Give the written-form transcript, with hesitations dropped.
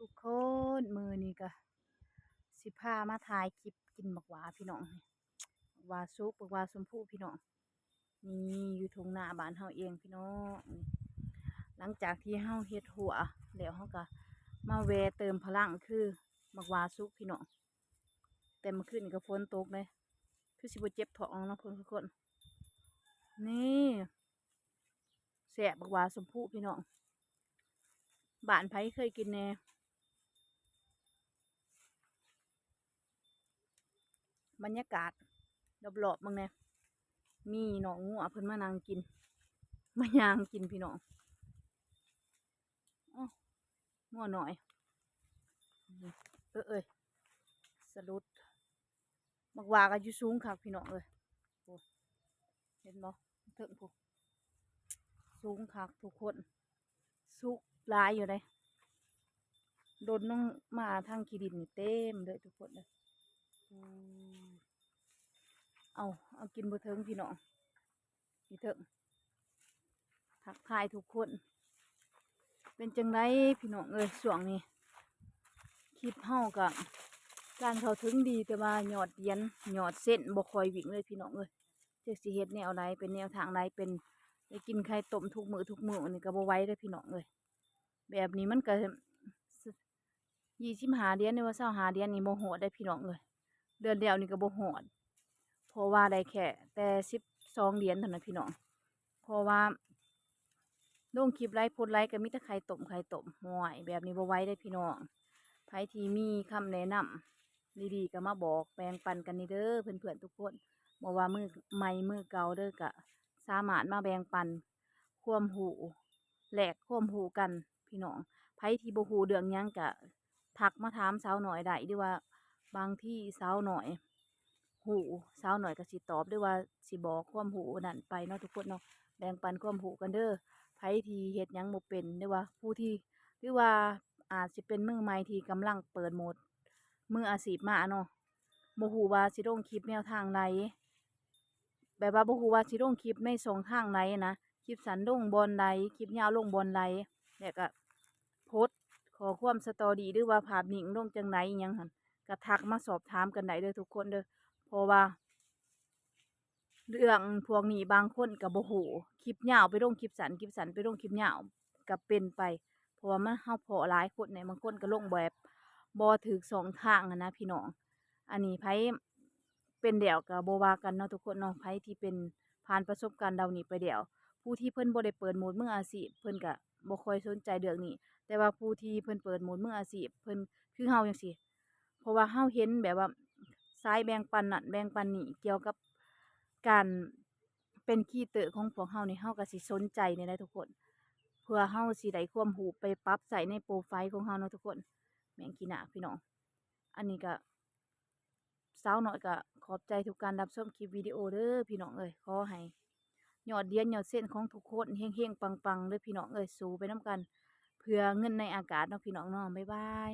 ทุกคนมือนี้ก็สิพามาถ่ายคลิปกินบักหวาพี่น้องบักหวาซุปบักหวาชมพู่พี่น้องนี่อยู่ทงหน้าบ้านเฮาเองพี่น้องนี่หลังจากที่เฮาเฮ็ดหัวแล้วเฮาก็มาแวะเติมพลังคือบักหวาซุปพี่น้องแต่เมื่อคืนนี้ก็ฝนตกเลยคือสิบ่เจ็บท้องเนาะทุกคนนี่แซ่บบักหวาชมพู่พี่น้องบ้านไผเคยกินแน่บรรยากาศรอบๆมึงแน่มีหนองงัวเพิ่นมานั่งกินมาย่างกินพี่น้องอ้องัวหน่อยเอ้ยสรุดบักหวาก็อยู่สูงคักพี่น้องเอ้ยโอ้เห็นบ่เถิงผู้สูงคักทุกคนสุกหลายอยู่เลยโดนน้องมาทางขี้ดินนี่เต็มเลยทุกคนเลยอืมเอากินบ่เทิงพี่น้องนี่เถิงทักทายทุกคนเป็นจังไดพี่น้องเอ้ยช่วงนี้คลิปเฮาก็การเข้าถึงดีแต่ว่ายอดเยียนยอดเส้นบ่ค่อยวิ่งเลยพี่น้องเอ้ยจักสิเฮ็ดแนวใดเป็นแนวทางใดเป็นได้กินไข่ต้มทุกมื้อนี่ก็บ่ไหวเด้อพี่น้องเอ้ยแบบนี้มันก็25 เดือนหรือว่า25 เดือนนี่บ่ฮอดได้พี่น้องเอ้ยเดือนเดียวนี่ก็บ่ฮอดเพราะว่าได้แค่แต่12 เดือนเท่านั้นพี่น้องเพราะว่าลงคลิปไลฟ์โพสต์ไลฟ์ก็มีแต่ไข่ต้มห่วยแบบนี้บ่ไหวเด้อพี่น้องไผที่มีคำแนะนำดีๆก็มาบอกแบ่งปันกันนี่เด้อเพื่อนๆทุกคนบ่ว่ามือใหม่มือเก่าเด้อก็สามารถมาแบ่งปันความรู้แลกความรู้กันพี่น้องไผที่บ่รู้เรื่องหยังก็ทักมาถามสาวหน่อยได้หรือว่าบางที่สาวหน่อยรู้สาวหน่อยก็สิตอบหรือว่าสิบอกความรู้นั่นไปเนาะทุกคนเนาะแบ่งปันความรู้กันเด้อไผที่เฮ็ดหยังบ่เป็นหรือว่าผู้ที่หรือว่าอาจสิเป็นมือใหม่ที่กำลังเปิดโหมดมืออาชีพมาเนาะบ่รู้ว่าสิลงคลิปแนวทางใดแบบว่าบ่รู้ว่าสิลงคลิปในช่องทางไหนนะคลิปสั้นลงบอนใดคลิปยาวลงบอนใดแล้วก็โพสต์ขอความสตอรี่หรือว่าภาพนิ่งลงจังไดอิหยังหั่นก็ทักมาสอบถามกันได้เด้อทุกคนเด้อเพราะว่าเรื่องพวกนี้บางคนก็บ่รู้คลิปยาวไปลงคลิปสั้นคลิปสั้นไปลงคลิปยาวก็เป็นไปเพราะว่ามันเราพ้อหลายคนเนี่ยบางคนก็ลงแบบบ่ถูกช่องทางอะนะพี่น้องอันนี้ไผเป็นแล้วก็บ่ว่ากันเนาะทุกคนเนาะไผที่เป็นผ่านประสบการณ์เหล่านี้ไปแล้วผู้ที่เพิ่นบ่ได้เปิดโหมดมืออาชีพเพิ่นก็บ่ค่อยสนใจเรื่องนี้แต่ว่าผู้ที่เพิ่นเปิดโหมดมืออาชีพเพิ่นคือเฮาจั่งซี้เพราะว่าเฮาเห็นแบบว่าสายแบ่งปันนั่นแบ่งปันนี่เกี่ยวกับการเป็นครีเอเตอร์ของพวกเฮานี่เฮาก็สิสนใจนี่แหละทุกคนเพื่อเฮาสิได้ความรู้ไปปรับใช้ในโปรไฟล์ของเฮาเนาะทุกคนแม่งขี้หน้าพี่น้องอันนี้ก็สาวน้อยก็ขอบใจทุกการรับชมคลิปวิดีโอเด้อพี่น้องเอ้ยขอให้ยอดเหรียญยอดเส้นของทุกคนเฮงๆปังๆเด้อพี่น้องเอ้ยสู้ไปนำกันเพื่อเงินในอากาศเนาะพี่น้องเนาะบ๊ายบาย